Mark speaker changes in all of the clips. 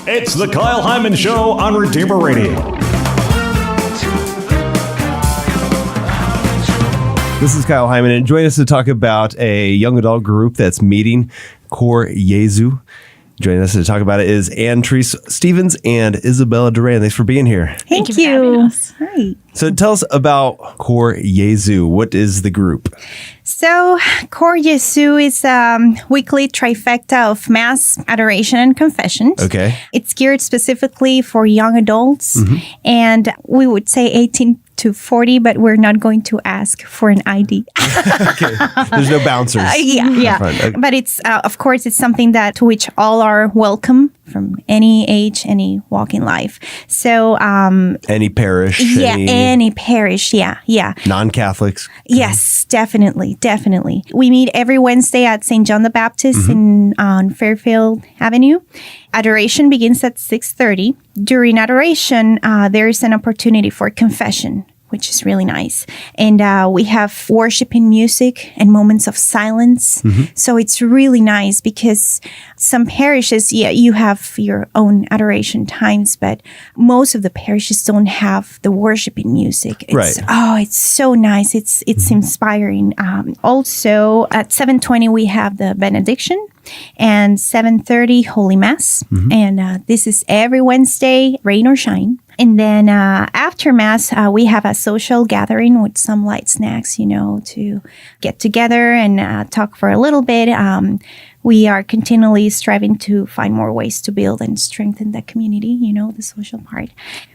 Speaker 1: It's the Kyle Hyman Show on Redeemer Radio. This is Kyle Hyman, and join us to talk about a young adult group that's meeting, Cor Jesu. Joining us to talk about it is Therese Stevens and Isabella Durán. Thanks for being here.
Speaker 2: Thank
Speaker 3: you. For having us.
Speaker 2: Hi.
Speaker 1: So tell us about Cor Jesu. What is the group?
Speaker 2: So Cor Jesu is a weekly trifecta of Mass, Adoration, and Confession.
Speaker 1: Okay.
Speaker 2: It's geared specifically for young adults, and we would say 18 to 40, but we're not going to ask for an ID.
Speaker 1: Okay. There's no bouncers.
Speaker 2: Yeah.
Speaker 1: Okay.
Speaker 2: But it's, of course, it's something that to which all are welcome from any age, any walk in life. So,
Speaker 1: Any parish?
Speaker 2: any parish. Yeah.
Speaker 1: Non-Catholics?
Speaker 2: Yes, definitely. We meet every Wednesday at St. John the Baptist on Fairfield Avenue. Adoration begins at 6:30. During adoration, there is an opportunity for confession, which is really nice. And we have worshiping music and moments of silence. So it's really nice because some parishes, you have your own adoration times, but most of the parishes don't have the worshiping music.
Speaker 1: Right.
Speaker 2: Oh, it's so nice. It's inspiring. Also, at 7:20, we have the benediction. And 7:30, Holy Mass. And this is every Wednesday, rain or shine. And then after Mass, we have a social gathering with some light snacks, to get together and talk for a little bit. We are continually striving to find more ways to build and strengthen the community, the social part.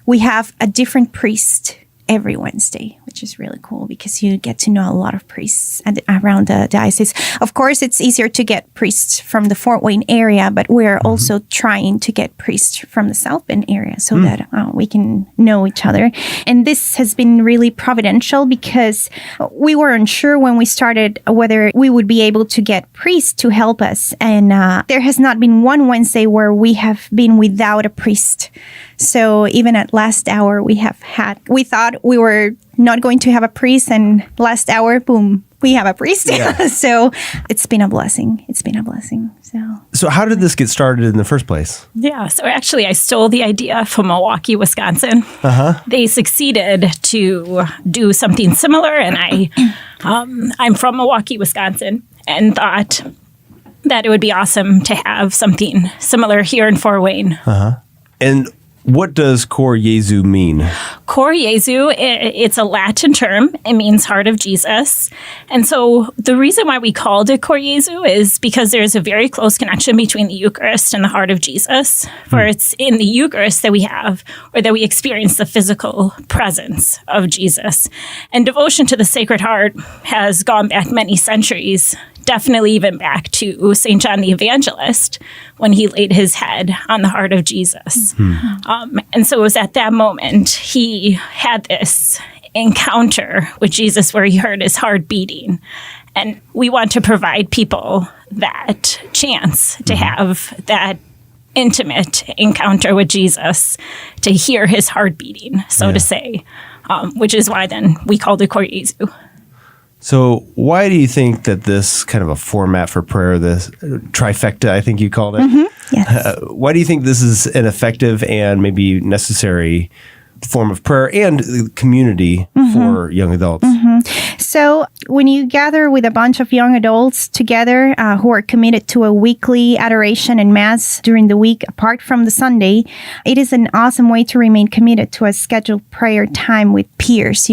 Speaker 2: We have a different priest every Wednesday, which is really cool because you get to know a lot of priests around the diocese. Of course, it's easier to get priests from the Fort Wayne area, but we're also trying to get priests from the South Bend area so that we can know each other. And this has been really providential because we were unsure when we started whether we would be able to get priests to help us. And there has not been one Wednesday where we have been without a priest. So even at last hour, we thought we were not going to have a priest, and last hour, boom, we have a priest.
Speaker 1: Yeah.
Speaker 2: So it's been a blessing.
Speaker 1: So how did this get started in the first place?
Speaker 3: Yeah, so actually I stole the idea from Milwaukee, Wisconsin. They succeeded to do something similar, and I'm from Milwaukee, Wisconsin, and thought that it would be awesome to have something similar here in Fort Wayne.
Speaker 1: And what does Cor Jesu mean?
Speaker 3: Cor Jesu, it's a Latin term. It means heart of Jesus. And so the reason why we called it Cor Jesu is because there's a very close connection between the Eucharist and the heart of Jesus. For it's in the Eucharist that we have, or that we experience the physical presence of Jesus. And devotion to the Sacred Heart has gone back many centuries, definitely even back to St. John the Evangelist when he laid his head on the heart of Jesus. And so it was at that moment he had this encounter with Jesus where he heard his heart beating. And we want to provide people that chance to have that intimate encounter with Jesus, to hear his heart beating, so to say, which is why then we called it Cor Jesu.
Speaker 1: So why do you think that this kind of a format for prayer, this trifecta, I think you called it,
Speaker 2: Yes.
Speaker 1: Why do you think this is an effective and maybe necessary form of prayer and community for young adults?
Speaker 2: So when you gather with a bunch of young adults together who are committed to a weekly adoration and Mass during the week, apart from the Sunday, it is an awesome way to remain committed to a scheduled prayer time with peers,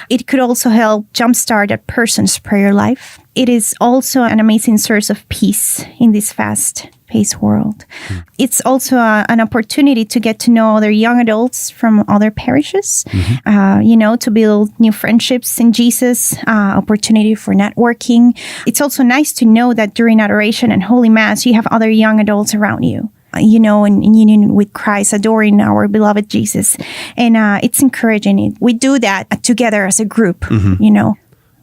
Speaker 2: It could also help jumpstart a person's prayer life. It is also an amazing source of peace in this fast-paced world. It's also an opportunity to get to know other young adults from other parishes, to build new friendships in Jesus, opportunity for networking. It's also nice to know that during adoration and Holy Mass, you have other young adults around you. In union with Christ, adoring our beloved Jesus. And it's encouraging. We do that together as a group,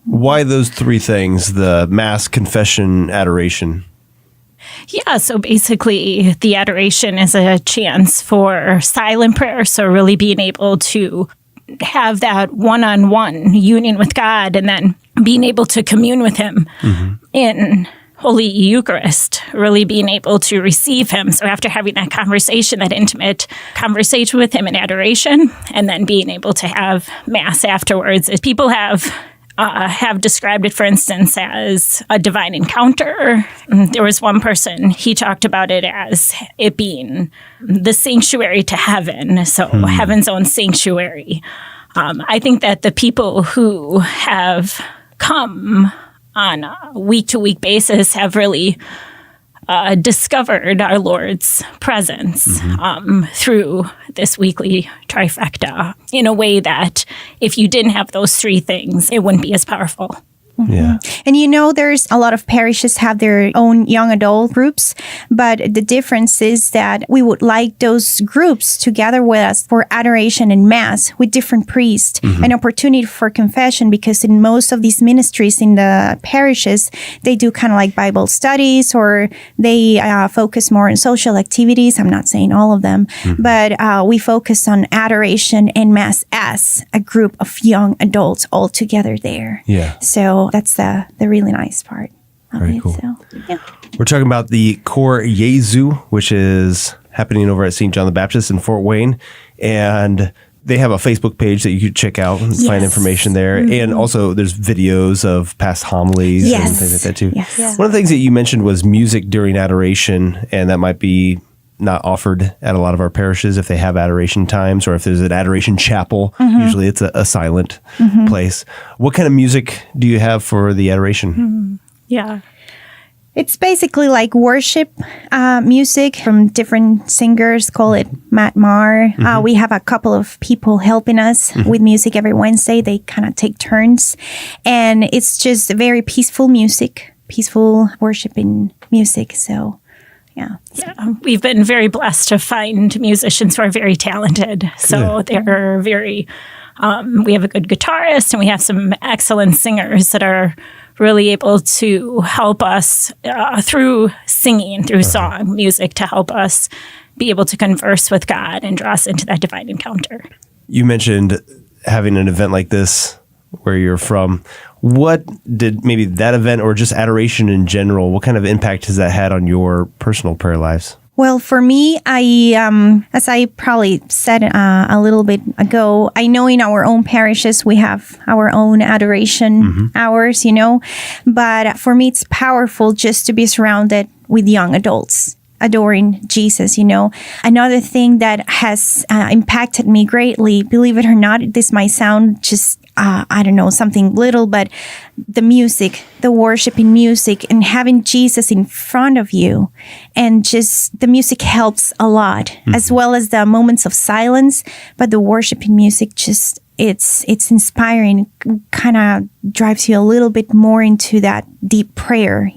Speaker 1: Why those three things, the Mass, confession, adoration?
Speaker 3: Yeah, so basically the adoration is a chance for silent prayer. So really being able to have that one-on-one union with God, and then being able to commune with him in Holy Eucharist, really being able to receive him. So after having that conversation, that intimate conversation with him in adoration, and then being able to have Mass afterwards, people have described it, for instance, as a divine encounter. There was one person, he talked about it as it being the sanctuary to heaven, so heaven's own sanctuary. I think that the people who have come on a week-to-week basis have really discovered our Lord's presence through this weekly trifecta in a way that if you didn't have those three things, it wouldn't be as powerful.
Speaker 1: Yeah.
Speaker 2: And there's a lot of parishes have their own young adult groups, but the difference is that we would like those groups to gather with us for adoration and Mass with different priests, an opportunity for confession, because in most of these ministries in the parishes, they do kind of like Bible studies, or they focus more on social activities. I'm not saying all of them, but we focus on adoration and Mass as a group of young adults all together there.
Speaker 1: Yeah.
Speaker 2: So that's the really nice part of
Speaker 1: Very
Speaker 2: it.
Speaker 1: cool.
Speaker 2: So, yeah.
Speaker 1: We're talking about the Cor Jesu, which is happening over at St. John the Baptist in Fort Wayne. And they have a Facebook page that you could check out and find information there. And also there's videos of past homilies and things like that too.
Speaker 2: Yes. Yeah.
Speaker 1: One of the things that you mentioned was music during adoration, and that might be not offered at a lot of our parishes if they have adoration times, or if there's an adoration chapel. Usually it's a silent place. What kind of music do you have for the adoration?
Speaker 3: Yeah.
Speaker 2: It's basically like worship music from different singers. Call it Matt Marr. We have a couple of people helping us with music every Wednesday. They kind of take turns. And it's just very peaceful music, peaceful worshiping music. So, yeah.
Speaker 3: We've been very blessed to find musicians who are very talented. So they're very, we have a good guitarist, and we have some excellent singers that are really able to help us through singing, through song, music, to help us be able to converse with God and draw us into that divine encounter.
Speaker 1: You mentioned having an event like this where you're from. What did maybe that event, or just adoration in general, what kind of impact has that had on your personal prayer lives?
Speaker 2: Well, for me, as I probably said a little bit ago, I know in our own parishes we have our own adoration hours, but for me it's powerful just to be surrounded with young adults adoring Jesus, Another thing that has impacted me greatly, believe it or not, this might sound just I don't know, something little, but the music, the worshiping music, and having Jesus in front of you, and just the music helps a lot, as well as the moments of silence. But the worshiping music just it's inspiring, kind of drives you a little bit more into that deep prayer,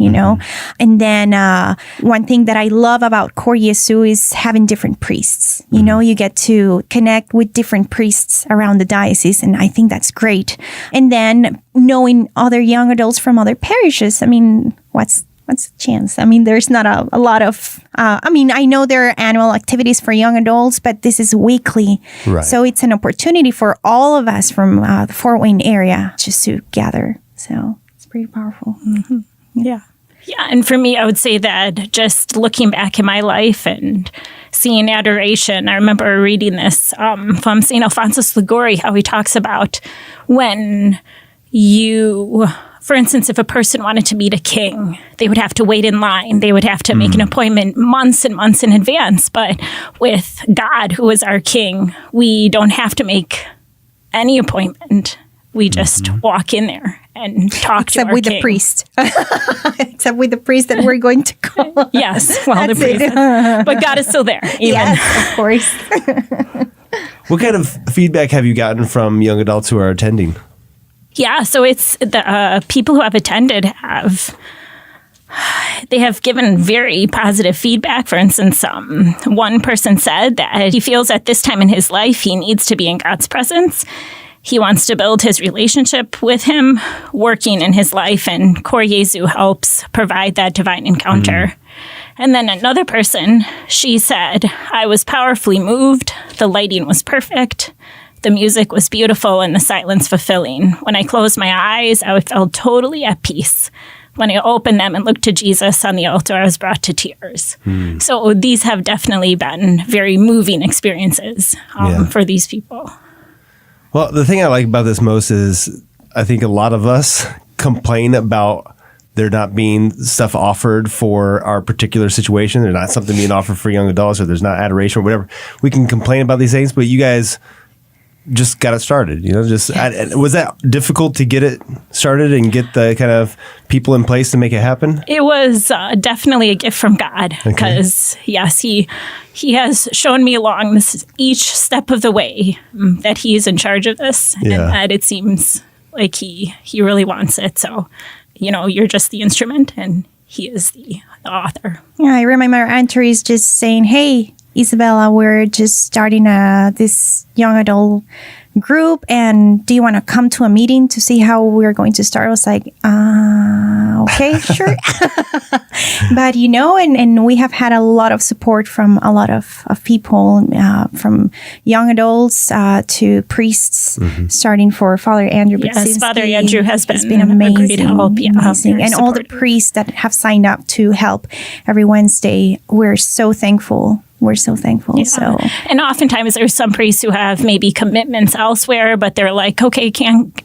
Speaker 2: And then one thing that I love about Cor Jesu is having different priests. You get to connect with different priests around the diocese, and I think that's great. And then knowing other young adults from other parishes, I mean, what's the chance? I mean, there's not a lot of, I know there are annual activities for young adults, but this is weekly.
Speaker 1: Right.
Speaker 2: So it's an opportunity for all of us from the Fort Wayne area just to gather. So it's pretty powerful.
Speaker 3: Yeah. Yeah. And for me, I would say that just looking back in my life and seeing adoration, I remember reading this from St. Alphonsus Liguori, how he talks about when you, for instance, if a person wanted to meet a king, they would have to wait in line. They would have to make an appointment months and months in advance. But with God, who is our king, we don't have to make any appointment. We just walk in there and talk to our king.
Speaker 2: Except with the priest. Except with the priest that we're going to call.
Speaker 3: Yes, well, the priest. But God is still there. Even.
Speaker 2: Yes, of course.
Speaker 1: What kind of feedback have you gotten from young adults who are attending?
Speaker 3: Yeah, so it's the people who have attended they have given very positive feedback. For instance, one person said that he feels at this time in his life he needs to be in God's presence. He wants to build his relationship with him, working in his life, and Cor Jesu helps provide that divine encounter. And then another person, she said, I was powerfully moved. The lighting was perfect. The music was beautiful and the silence fulfilling. When I closed my eyes, I felt totally at peace. when I opened them and looked to Jesus on the altar, I was brought to tears. So these have definitely been very moving experiences for these people.
Speaker 1: Well, the thing I like about this most is I think a lot of us complain about there not being stuff offered for our particular situation. There's not something being offered for young adults, or there's not adoration or whatever. We can complain about these things, but you guys just got it started. Was that difficult to get it started and get the kind of people in place to make it happen?
Speaker 3: It was definitely a gift from God, because yes, he has shown me along each step of the way that he is in charge of this, and that it seems like he really wants it. So, you're just the instrument and he is the author.
Speaker 2: Yeah, I remember Aunt Therese just saying, "Hey, Isabella, we're just starting this young adult group, and do you want to come to a meeting to see how we're going to start?" I was like, okay, sure. But, and we have had a lot of support from a lot of people, from young adults to priests, starting for Father Andrew.
Speaker 3: Yes, Father Andrew has been
Speaker 2: amazing,
Speaker 3: a great help.
Speaker 2: Amazing. And all the priests that have signed up to help every Wednesday, we're so thankful. We're so thankful. So,
Speaker 3: and oftentimes there's some priests who have maybe commitments elsewhere, but they're like, okay,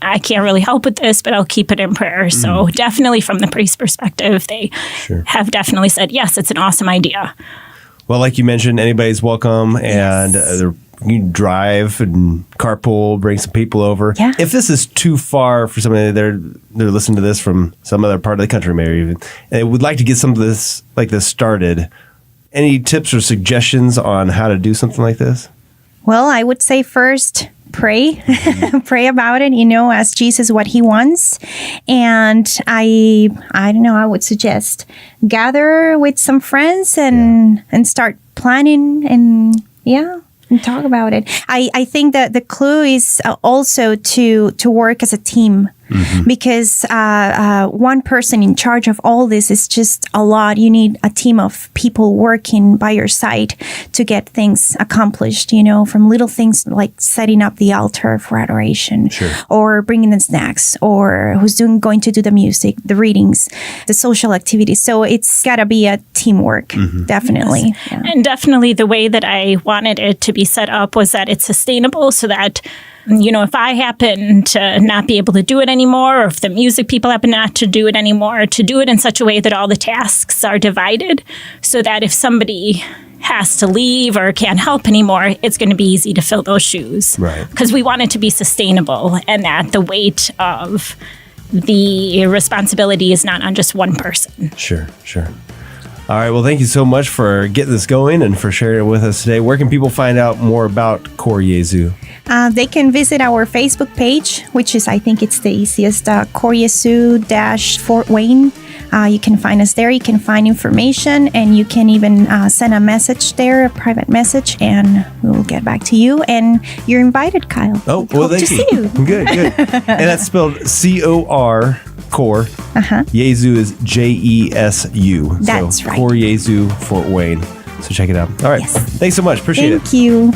Speaker 3: I can't really help with this, but I'll keep it in prayer. So definitely from the priest perspective, they have definitely said, yes, it's an awesome idea.
Speaker 1: Well, like you mentioned, anybody's welcome, and you can drive and carpool, bring some people over.
Speaker 2: Yeah.
Speaker 1: If this is too far for somebody, they're listening to this from some other part of the country, maybe even, and they would like to get some of this like this started. Any tips or suggestions on how to do something like this?
Speaker 2: Well, I would say first, pray. Pray about it, ask Jesus what he wants. And I don't know, I would suggest gather with some friends and start planning and talk about it. I think that the clue is also to work as a team. Because one person in charge of all this is just a lot. You need a team of people working by your side to get things accomplished, from little things like setting up the altar for adoration, or bringing the snacks, or who's going to do the music, the readings, the social activities. So it's got to be a teamwork, definitely.
Speaker 3: Yes. Yeah. And definitely the way that I wanted it to be set up was that it's sustainable, so that if I happen to not be able to do it anymore, or if the music people happen not to do it anymore, to do it in such a way that all the tasks are divided, so that if somebody has to leave or can't help anymore, it's going to be easy to fill those shoes.
Speaker 1: Right.
Speaker 3: Because we want it to be sustainable, and that the weight of the responsibility is not on just one person.
Speaker 1: Sure. All right. Well, thank you so much for getting this going and for sharing it with us today. Where can people find out more about Cor Jesu?
Speaker 2: They can visit our Facebook page, which is, I think it's the easiest, Cor Jesu Fort Wayne. You can find us there. You can find information, and you can even send a message there, a private message, and we'll get back to you. And you're invited, Kyle.
Speaker 1: Oh, well, thank you.
Speaker 2: Hope to see you.
Speaker 1: Good. And that's spelled C-O-R, Cor. Jesu is Jesu.
Speaker 2: That's right.
Speaker 1: Cor Jesu, Fort Wayne. So check it out. All right.
Speaker 2: Yes.
Speaker 1: Thanks so much. Appreciate it.
Speaker 2: Thank you.